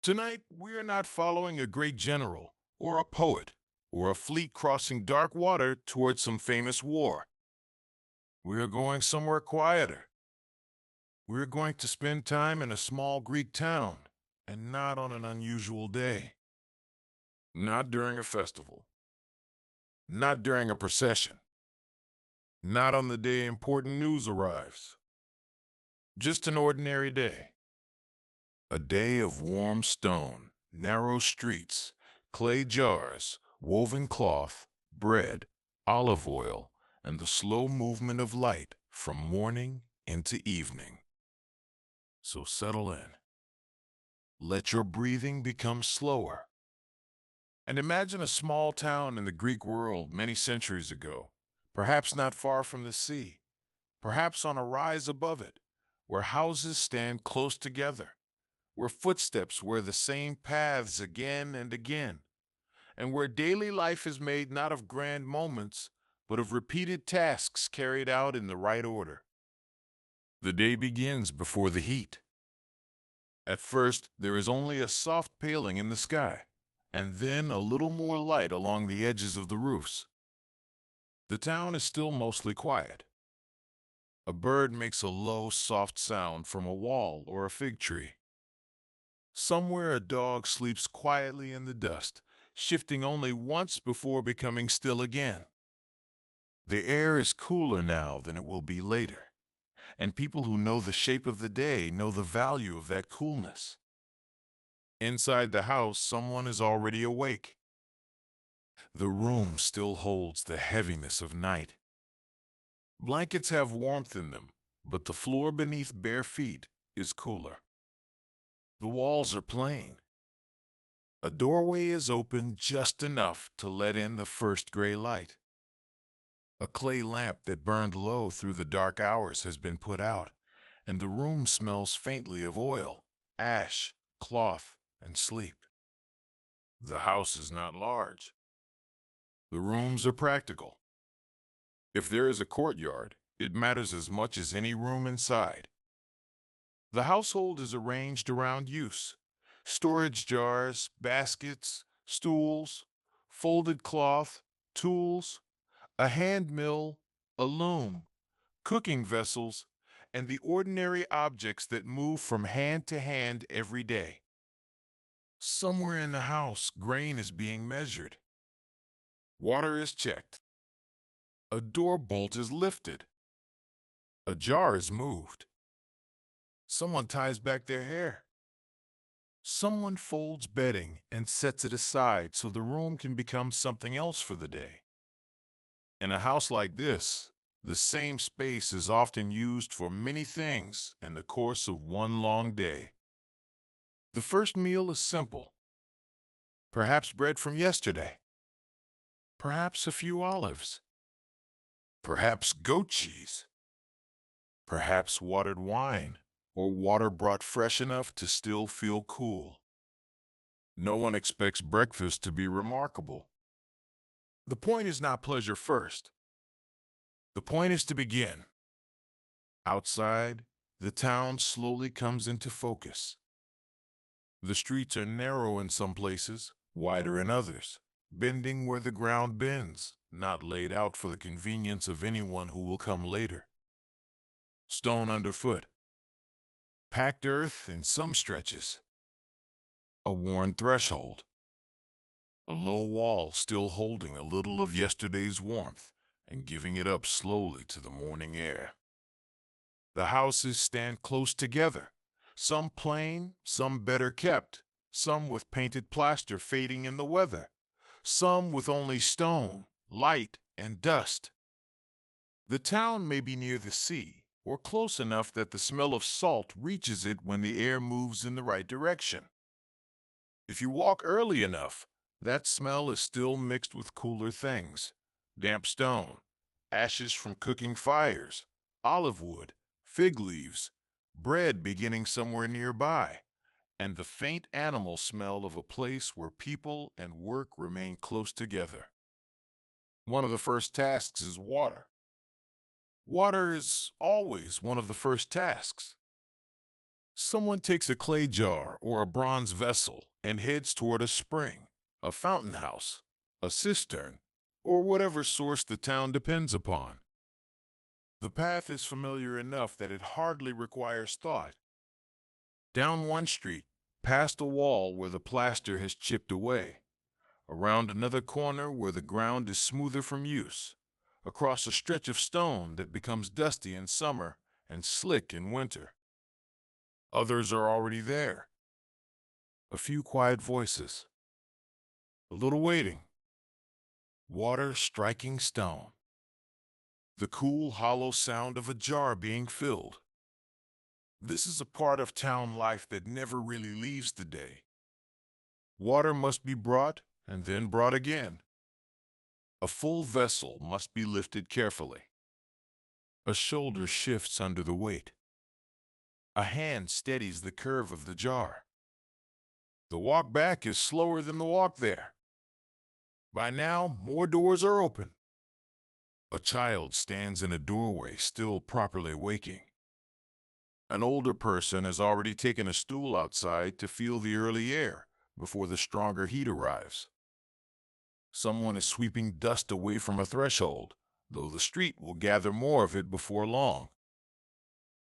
Tonight, we are not following a great general, or a poet, or a fleet crossing dark water towards some famous war. We are going somewhere quieter. We are going to spend time in a small Greek town, and not on an unusual day. Not during a festival. Not during a procession. Not on the day important news arrives. Just an ordinary day. A day of warm stone, narrow streets, clay jars, woven cloth, bread, olive oil, and the slow movement of light from morning into evening. So settle in. Let your breathing become slower. And imagine a small town in the Greek world many centuries ago, perhaps not far from the sea, perhaps on a rise above it, where houses stand close together, where footsteps wear the same paths again and again, and where daily life is made not of grand moments, but of repeated tasks carried out in the right order. The day begins before the heat. At first, there is only a soft paling in the sky, and then a little more light along the edges of the roofs. The town is still mostly quiet. A bird makes a low, soft sound from a wall or a fig tree. Somewhere a dog sleeps quietly in the dust, shifting only once before becoming still again. The air is cooler now than it will be later, and people who know the shape of the day know the value of that coolness. Inside the house, someone is already awake. The room still holds the heaviness of night. Blankets have warmth in them, but the floor beneath bare feet is cooler. The walls are plain. A doorway is open just enough to let in the first gray light. A clay lamp that burned low through the dark hours has been put out, and the room smells faintly of oil, ash, cloth, and sleep. The house is not large. The rooms are practical. If there is a courtyard, it matters as much as any room inside. The household is arranged around use. Storage jars, baskets, stools, folded cloth, tools, a hand mill, a loom, cooking vessels, and the ordinary objects that move from hand to hand every day. Somewhere in the house, grain is being measured. Water is checked. A door bolt is lifted. A jar is moved. Someone ties back their hair. Someone folds bedding and sets it aside so the room can become something else for the day. In a house like this, the same space is often used for many things in the course of one long day. The first meal is simple. Perhaps bread from yesterday. Perhaps a few olives. Perhaps goat cheese. Perhaps watered wine, or water brought fresh enough to still feel cool. No one expects breakfast to be remarkable. The point is not pleasure first. The point is to begin. Outside, the town slowly comes into focus. The streets are narrow in some places, wider in others, bending where the ground bends, not laid out for the convenience of anyone who will come later. Stone underfoot, packed earth in some stretches, a worn threshold, a low wall still holding a little of yesterday's warmth and giving it up slowly to the morning air. The houses stand close together, some plain, some better kept, some with painted plaster fading in the weather, some with only stone, light, and dust. The town may be near the sea, or close enough that the smell of salt reaches it when the air moves in the right direction. If you walk early enough, that smell is still mixed with cooler things: damp stone, ashes from cooking fires, olive wood, fig leaves, bread beginning somewhere nearby, and the faint animal smell of a place where people and work remain close together. One of the first tasks is water. Water is always one of the first tasks. Someone takes a clay jar or a bronze vessel and heads toward a spring, a fountain house, a cistern, or whatever source the town depends upon. The path is familiar enough that it hardly requires thought. Down one street, past a wall where the plaster has chipped away, around another corner where the ground is smoother from use, across a stretch of stone that becomes dusty in summer and slick in winter. Others are already there. A few quiet voices, a little waiting, water striking stone, the cool, hollow sound of a jar being filled. This is a part of town life that never really leaves the day. Water must be brought and then brought again. A full vessel must be lifted carefully. A shoulder shifts under the weight. A hand steadies the curve of the jar. The walk back is slower than the walk there. By now, more doors are open. A child stands in a doorway, still properly waking. An older person has already taken a stool outside to feel the early air before the stronger heat arrives. Someone is sweeping dust away from a threshold, though the street will gather more of it before long.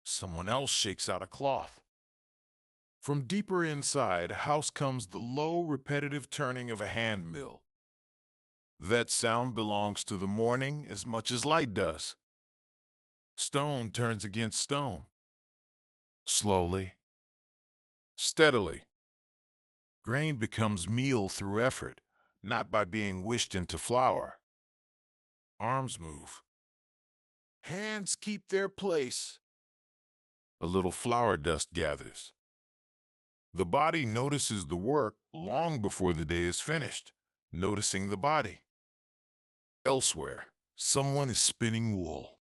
Someone else shakes out a cloth. From deeper inside a house comes the low, repetitive turning of a hand mill. That sound belongs to the morning as much as light does. Stone turns against stone. Slowly, steadily. Grain becomes meal through effort, not by being wished into flour. Arms move. Hands keep their place. A little flour dust gathers. The body notices the work long before the day is finished, noticing the body. Elsewhere, someone is spinning wool.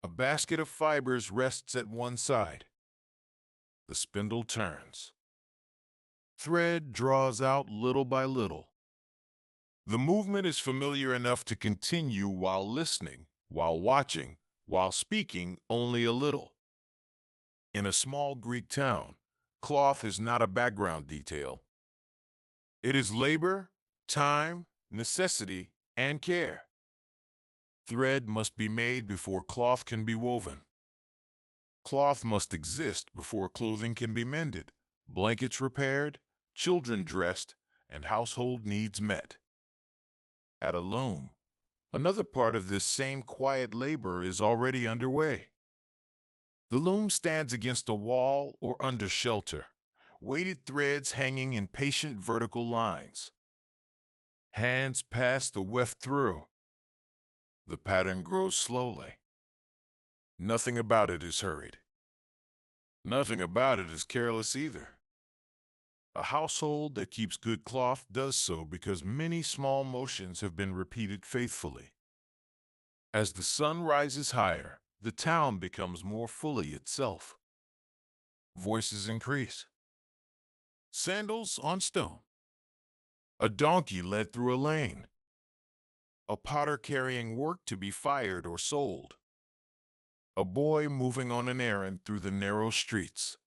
A basket of fibers rests at one side. The spindle turns. Thread draws out little by little. The movement is familiar enough to continue while listening, while watching, while speaking only a little. In a small Greek town, cloth is not a background detail. It is labor, time, necessity, and care. Thread must be made before cloth can be woven. Cloth must exist before clothing can be mended, blankets repaired, children dressed, and household needs met. At a loom, another part of this same quiet labor is already underway. The loom stands against a wall or under shelter, weighted threads hanging in patient vertical lines. Hands pass the weft through. The pattern grows slowly. Nothing about it is hurried. Nothing about it is careless either. A household that keeps good cloth does so because many small motions have been repeated faithfully. As the sun rises higher, the town becomes more fully itself. Voices increase. Sandals on stone. A donkey led through a lane. A potter carrying work to be fired or sold. A boy moving on an errand through the narrow streets.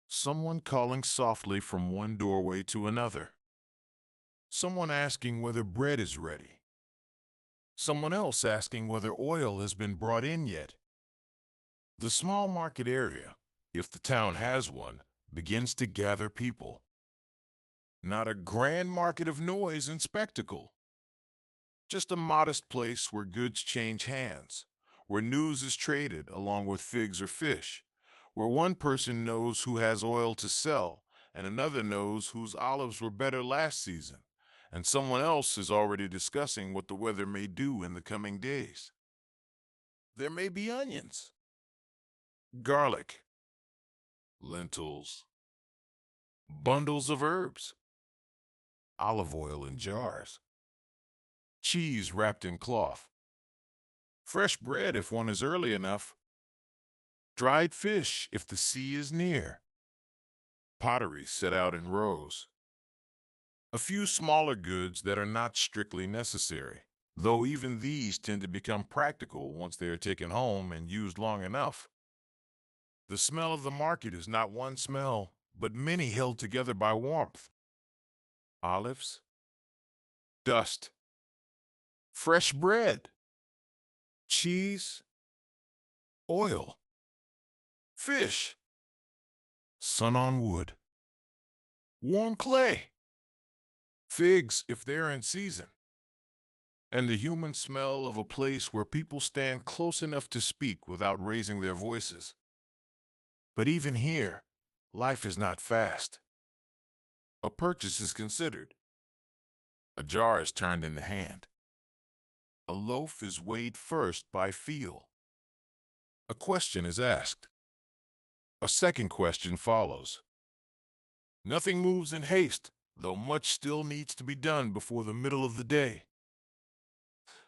Someone calling softly from one doorway to another. Someone asking whether bread is ready. Someone else asking whether oil has been brought in yet. The small market area, if the town has one, begins to gather people. Not a grand market of noise and spectacle. Just a modest place where goods change hands, where news is traded along with figs or fish, where one person knows who has oil to sell and another knows whose olives were better last season, and someone else is already discussing what the weather may do in the coming days. There may be onions, garlic, lentils, bundles of herbs, olive oil in jars, cheese wrapped in cloth, fresh bread if one is early enough, dried fish if the sea is near, pottery set out in rows. A few smaller goods that are not strictly necessary, though even these tend to become practical once they are taken home and used long enough. The smell of the market is not one smell, but many held together by warmth. Olives, dust, fresh bread, cheese, oil, fish, sun on wood, warm clay, figs if they're in season, and the human smell of a place where people stand close enough to speak without raising their voices. But even here, life is not fast. A purchase is considered. A jar is turned in the hand. A loaf is weighed first by feel. A question is asked. A second question follows. Nothing moves in haste, though much still needs to be done before the middle of the day.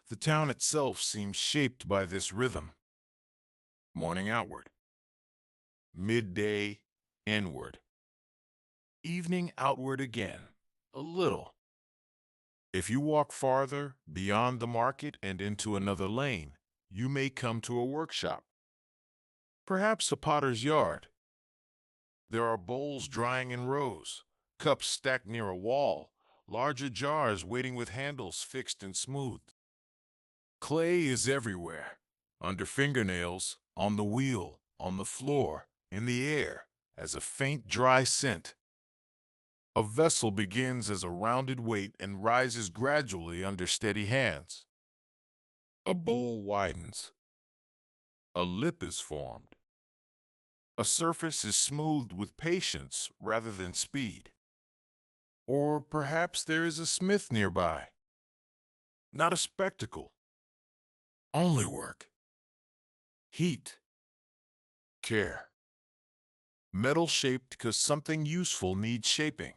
The town itself seems shaped by this rhythm. Morning outward, midday inward, evening outward again, a little. If you walk farther, beyond the market and into another lane, you may come to a workshop. Perhaps a potter's yard. There are bowls drying in rows, cups stacked near a wall, larger jars waiting with handles fixed and smoothed. Clay is everywhere, under fingernails, on the wheel, on the floor, in the air, as a faint dry scent. A vessel begins as a rounded weight and rises gradually under steady hands. A bowl widens. A lip is formed. A surface is smoothed with patience rather than speed. Or perhaps there is a smith nearby. Not a spectacle. Only work. Heat. Care. Metal shaped because something useful needs shaping.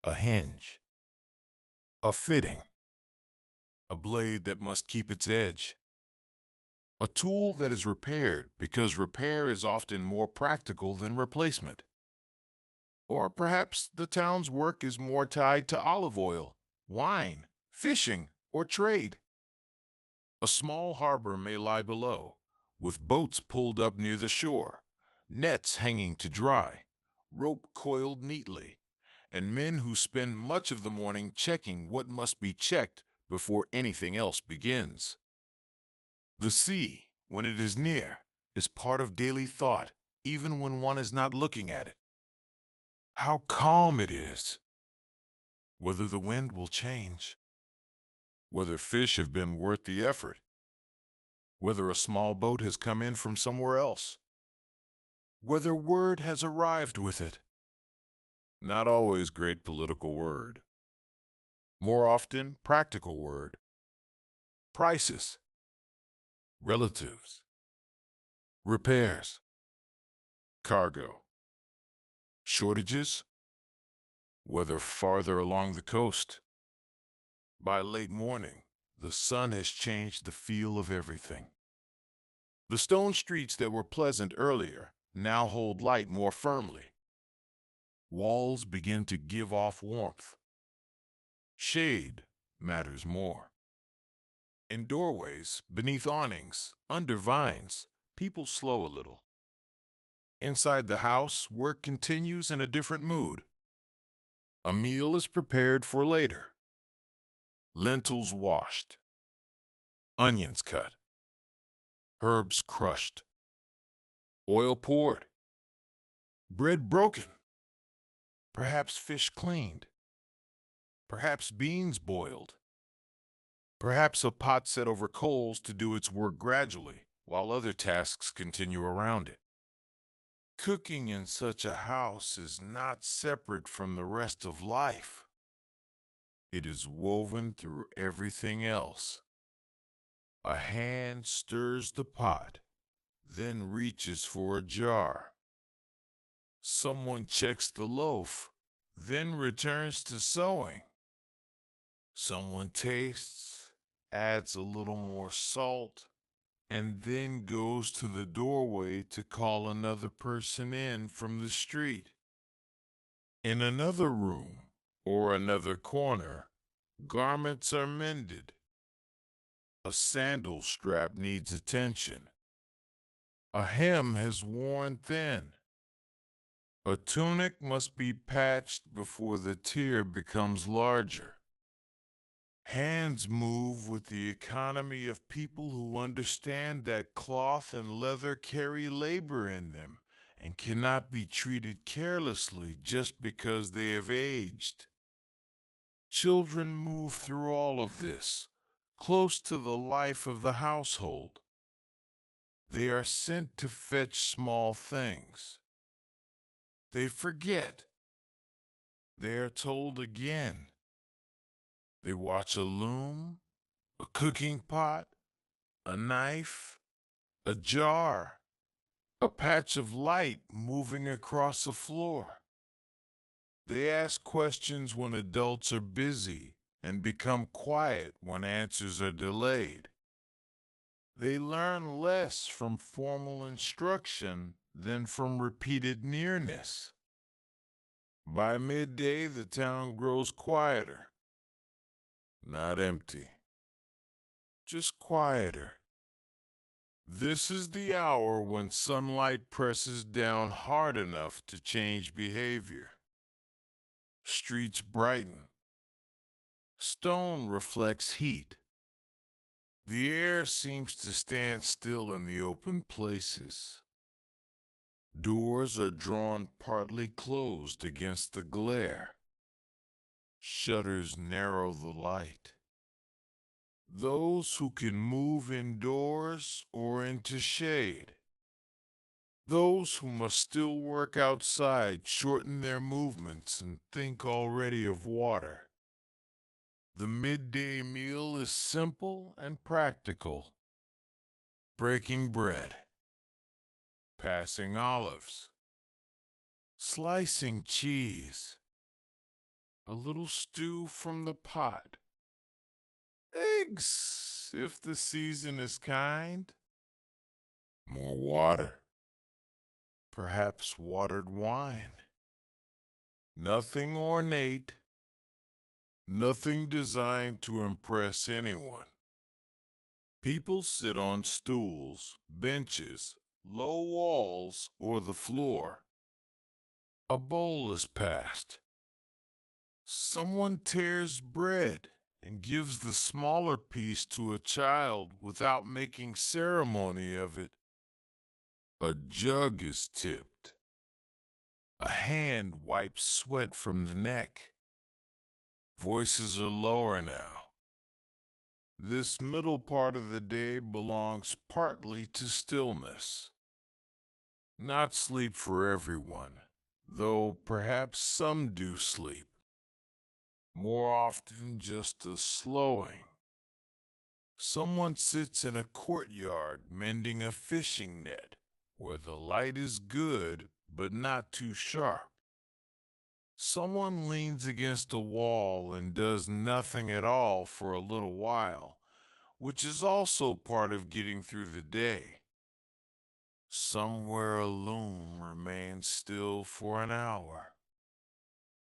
A hinge. A fitting. A blade that must keep its edge. A tool that is repaired because repair is often more practical than replacement. Or perhaps the town's work is more tied to olive oil, wine, fishing, or trade. A small harbor may lie below, with boats pulled up near the shore, nets hanging to dry, rope coiled neatly, and men who spend much of the morning checking what must be checked before anything else begins. The sea, when it is near, is part of daily thought, even when one is not looking at it. How calm it is! Whether the wind will change, whether fish have been worth the effort, whether a small boat has come in from somewhere else, whether word has arrived with it. Not always great political word. More often, practical word. Prices, relatives, repairs, cargo, shortages, whether farther along the coast. By late morning, the sun has changed the feel of everything. The stone streets that were pleasant earlier now hold light more firmly. Walls begin to give off warmth. Shade matters more. In doorways, beneath awnings, under vines, people slow a little. Inside the house, work continues in a different mood. A meal is prepared for later. Lentils washed, onions cut, herbs crushed, oil poured, bread broken, perhaps fish cleaned, perhaps beans boiled, perhaps a pot set over coals to do its work gradually, while other tasks continue around it. Cooking in such a house is not separate from the rest of life. It is woven through everything else. A hand stirs the pot, then reaches for a jar. Someone checks the loaf, then returns to sewing. Someone tastes, adds a little more salt, and then goes to the doorway to call another person in from the street. In another room or another corner, garments are mended. A sandal strap needs attention. A hem has worn thin. A tunic must be patched before the tear becomes larger. Hands move with the economy of people who understand that cloth and leather carry labor in them and cannot be treated carelessly just because they have aged. Children move through all of this, close to the life of the household. They are sent to fetch small things. They forget. They are told again. They watch a loom, a cooking pot, a knife, a jar, a patch of light moving across the floor. They ask questions when adults are busy and become quiet when answers are delayed. They learn less from formal instruction than from repeated nearness. By midday, the town grows quieter, not empty, just quieter. This is the hour when sunlight presses down hard enough to change behavior. Streets brighten. Stone reflects heat. The air seems to stand still in the open places. Doors are drawn partly closed against the glare. Shutters narrow the light. Those who can move indoors or into shade. Those who must still work outside shorten their movements and think already of water. The midday meal is simple and practical. Breaking bread, passing olives, slicing cheese, a little stew from the pot, eggs if the season is kind, more water, perhaps watered wine. Nothing ornate, nothing designed to impress anyone. People sit on stools, benches, low walls, or the floor. A bowl is passed. Someone tears bread and gives the smaller piece to a child without making ceremony of it. A jug is tipped. A hand wipes sweat from the neck. Voices are lower now. This middle part of the day belongs partly to stillness. Not sleep for everyone, though perhaps some do sleep. More often just a slowing. Someone sits in a courtyard mending a fishing net, where the light is good but not too sharp. Someone leans against a wall and does nothing at all for a little while, which is also part of getting through the day. Somewhere a loom remains still for an hour.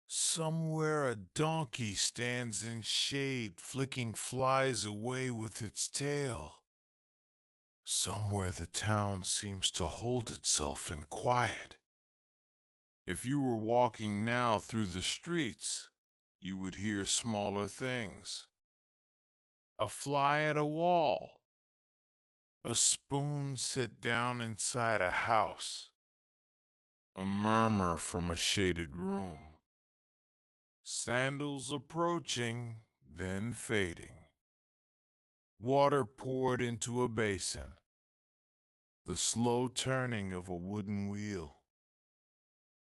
Somewhere a donkey stands in shade, flicking flies away with its tail. Somewhere the town seems to hold itself in quiet. If you were walking now through the streets, you would hear smaller things. A fly at a wall. A spoon set down inside a house. A murmur from a shaded room. Sandals approaching, then fading. Water poured into a basin. The slow turning of a wooden wheel.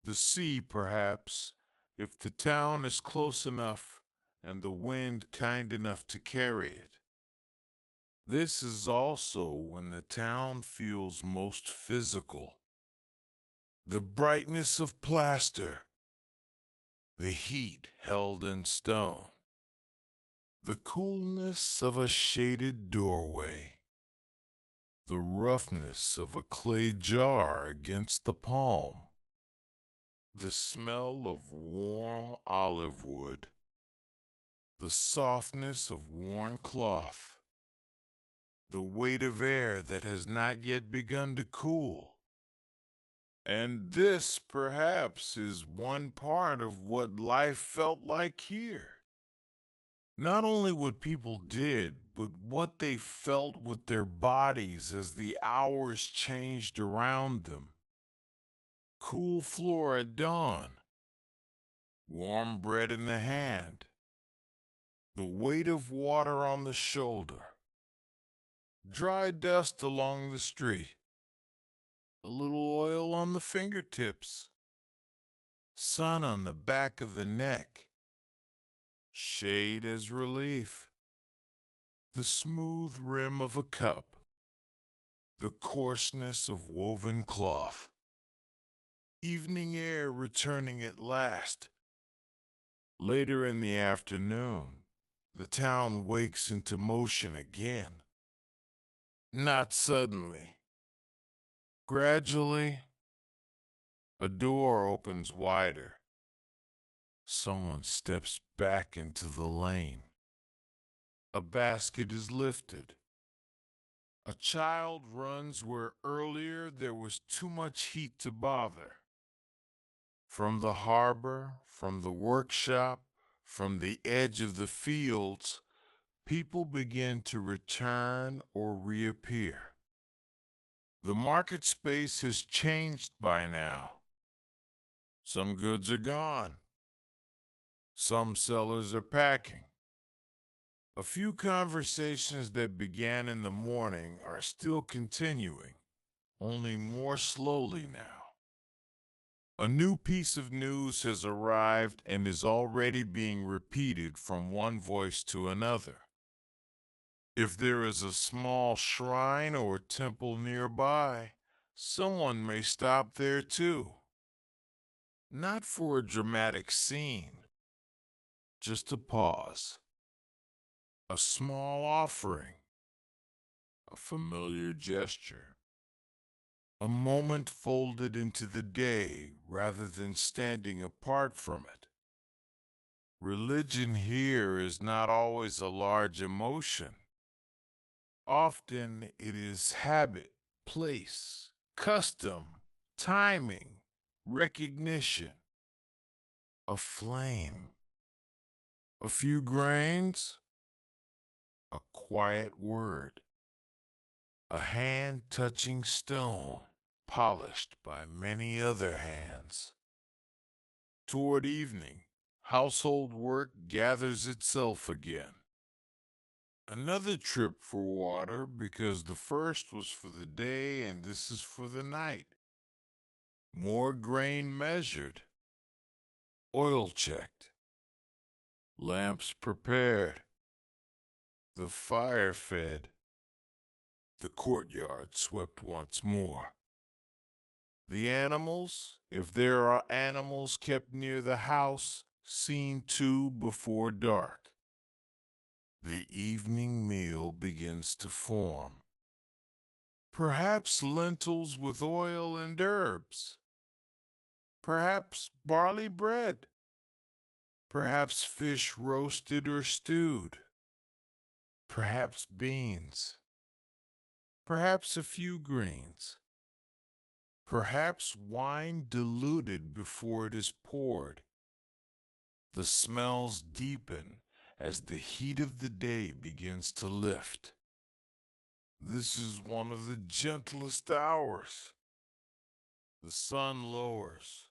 The sea, perhaps, if the town is close enough and the wind kind enough to carry it. This is also when the town feels most physical. The brightness of plaster, the heat held in stone, the coolness of a shaded doorway, the roughness of a clay jar against the palm, the smell of warm olive wood, the softness of worn cloth, the weight of air that has not yet begun to cool. And this, perhaps, is one part of what life felt like here. Not only what people did, but what they felt with their bodies as the hours changed around them. Cool floor at dawn, warm bread in the hand, the weight of water on the shoulder, dry dust along the street, a little oil on the fingertips, sun on the back of the neck, shade as relief, the smooth rim of a cup, the coarseness of woven cloth. Evening air returning at last. Later in the afternoon, the town wakes into motion again. Not suddenly. Gradually, a door opens wider. Someone steps back into the lane. A basket is lifted. A child runs where earlier there was too much heat to bother. From the harbor, from the workshop, from the edge of the fields, people begin to return or reappear. The market space has changed by now. Some goods are gone. Some sellers are packing. A few conversations that began in the morning are still continuing, only more slowly now. A new piece of news has arrived and is already being repeated from one voice to another. If there is a small shrine or temple nearby, someone may stop there too. Not for a dramatic scene, just a pause, a small offering, a familiar gesture, a moment folded into the day rather than standing apart from it. Religion here is not always a large emotion. Often it is habit, place, custom, timing, recognition, a flame, a few grains, a quiet word, a hand touching stone, polished by many other hands. Toward evening, household work gathers itself again. Another trip for water because the first was for the day and this is for the night. More grain measured, oil checked, lamps prepared, the fire fed, the courtyard swept once more. The animals, if there are animals kept near the house, seen to before dark. The evening meal begins to form. Perhaps lentils with oil and herbs. Perhaps barley bread. Perhaps fish roasted or stewed. Perhaps beans. Perhaps a few greens. Perhaps wine diluted before it is poured. The smells deepen as the heat of the day begins to lift. This is one of the gentlest hours. The sun lowers.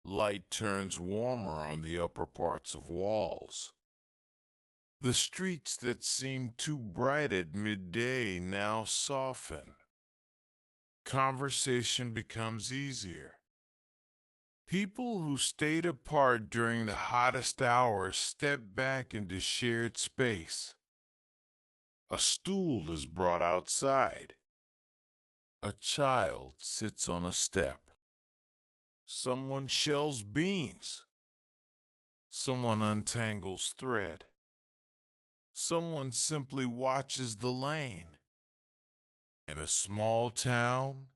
Light turns warmer on the upper parts of walls. The streets that seemed too bright at midday now soften. Conversation becomes easier. People who stayed apart during the hottest hours step back into shared space. A stool is brought outside. A child sits on a step. Someone shells beans. Someone untangles thread. Someone simply watches the lane. In a small town,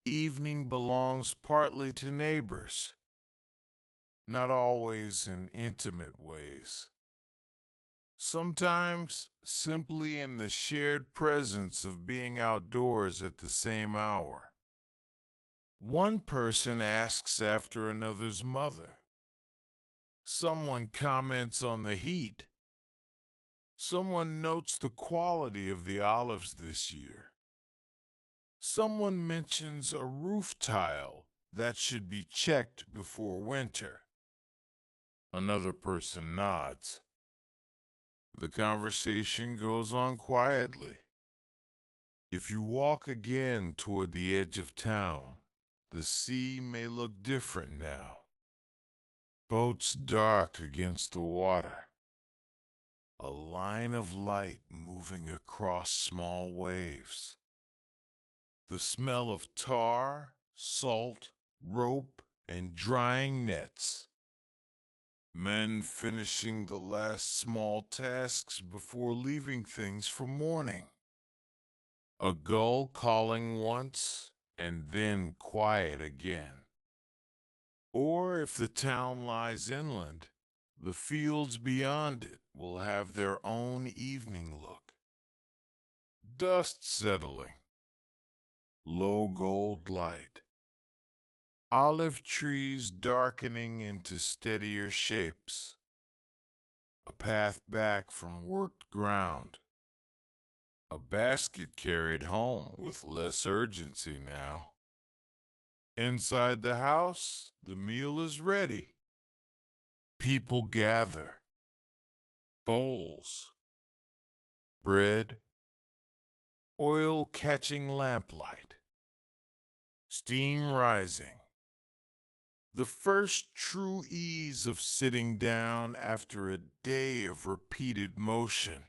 evening belongs partly to neighbors, not always in intimate ways. Sometimes simply in the shared presence of being outdoors at the same hour. One person asks after another's mother. Someone comments on the heat. Someone notes the quality of the olives this year. Someone mentions a roof tile that should be checked before winter. Another person nods. The conversation goes on quietly. If you walk again toward the edge of town, the sea may look different now. Boats dark against the water. A line of light moving across small waves. The smell of tar, salt, rope, and drying nets. Men finishing the last small tasks before leaving things for morning. A gull calling once and then quiet again. Or if the town lies inland, the fields beyond it will have their own evening look. Dust settling, low gold light, olive trees darkening into steadier shapes, a path back from worked ground, a basket carried home with less urgency now. Inside the house, the meal is ready. People gather. Bowls, bread, oil catching lamplight, steam rising. The first true ease of sitting down after a day of repeated motion.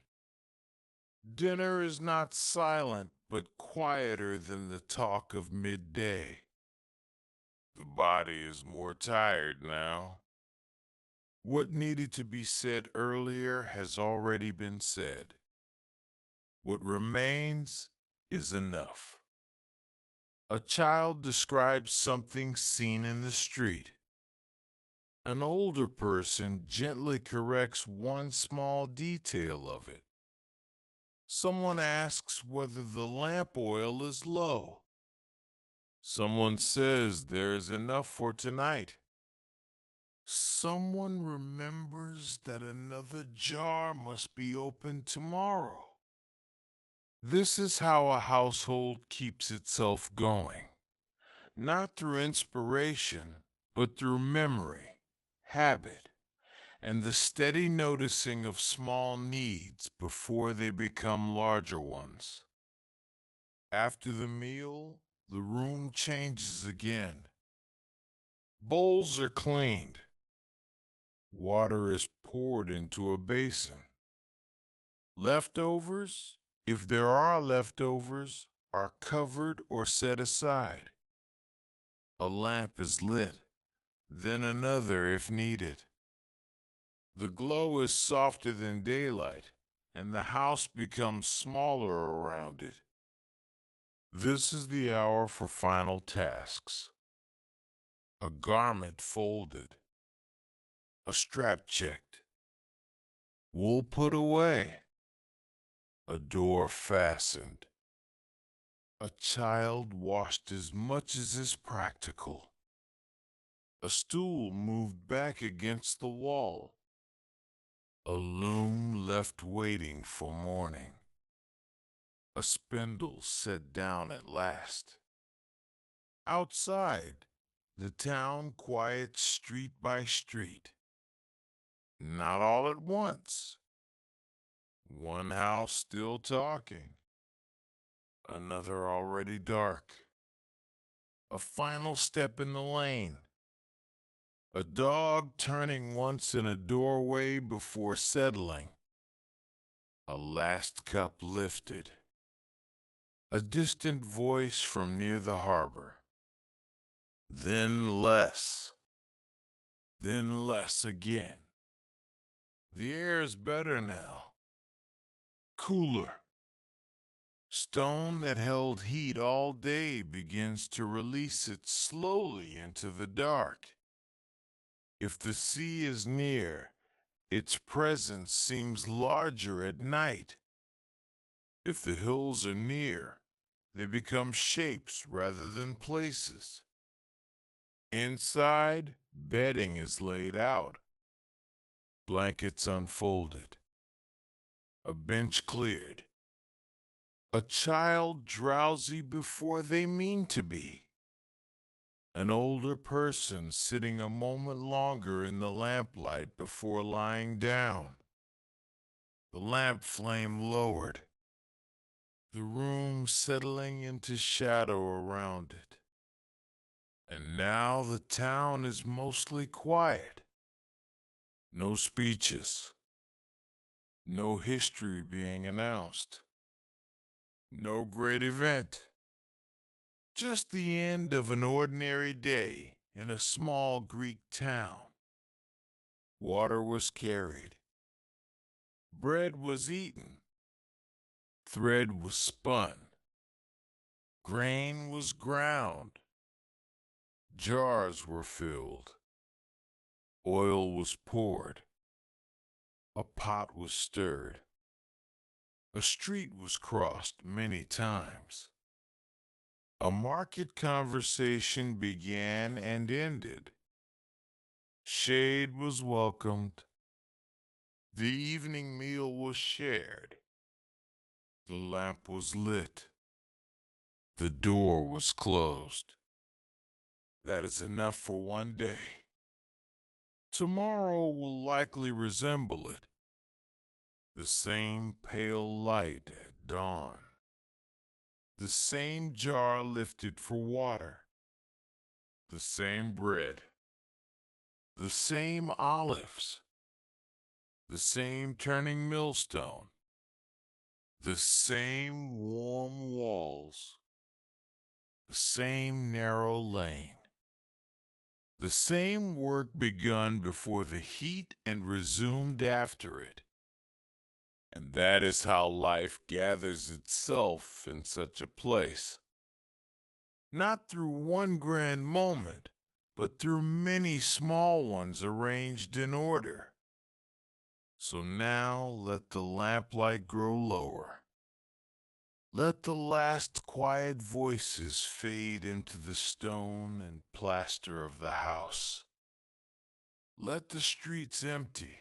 Dinner is not silent, but quieter than the talk of midday. The body is more tired now. What needed to be said earlier has already been said. What remains is enough. A child describes something seen in the street. An older person gently corrects one small detail of it. Someone asks whether the lamp oil is low. Someone says there is enough for tonight. Someone remembers that another jar must be opened tomorrow. This is how a household keeps itself going, not through inspiration, but through memory, habit, and the steady noticing of small needs before they become larger ones. After the meal, the room changes again. Bowls are cleaned. Water is poured into a basin. Leftovers, if there are leftovers, are covered or set aside. A lamp is lit, then another if needed. The glow is softer than daylight, and the house becomes smaller around it. This is the hour for final tasks. A garment folded, a strap checked, wool put away, a door fastened, a child washed as much as is practical, a stool moved back against the wall, a loom left waiting for morning, a spindle set down at last. Outside, the town quiets street by street. Not all at once. One house still talking, another already dark. A final step in the lane. A dog turning once in a doorway before settling. A last cup lifted. A distant voice from near the harbor. Then less. Then less again. The air is better now. Cooler. Stone that held heat all day begins to release it slowly into the dark. If the sea is near, Its presence seems larger at night. If the hills are near, they become shapes rather than places. Inside, bedding is laid out, blankets unfolded, a bench cleared, a child drowsy before they mean to be, an older person sitting a moment longer in the lamplight before lying down, the lamp flame lowered, the room settling into shadow around it. And now the town is mostly quiet. No speeches, no history being announced, no great event. Just the end of an ordinary day in a small Greek town. Water was carried, bread was eaten, thread was spun, grain was ground, jars were filled, oil was poured, a pot was stirred, a street was crossed many times. A market conversation began and ended. Shade was welcomed. The evening meal was shared. The lamp was lit. The door was closed. That is enough for one day. Tomorrow will likely resemble it. The same pale light at dawn. The same jar lifted for water. The same bread. The same olives. The same turning millstone. The same warm walls. The same narrow lane. The same work begun before the heat and resumed after it. And that is how life gathers itself in such a place. Not through one grand moment, but through many small ones arranged in order. So now let the lamplight grow lower. Let the last quiet voices fade into the stone and plaster of the house. Let the streets empty.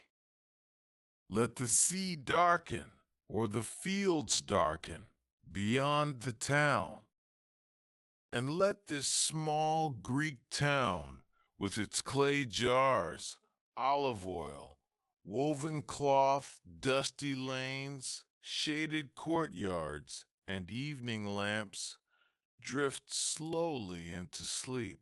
Let the sea darken, or the fields darken, beyond the town. And let this small Greek town, with its clay jars, olive oil, woven cloth, dusty lanes, shaded courtyards, and evening lamps, drift slowly into sleep.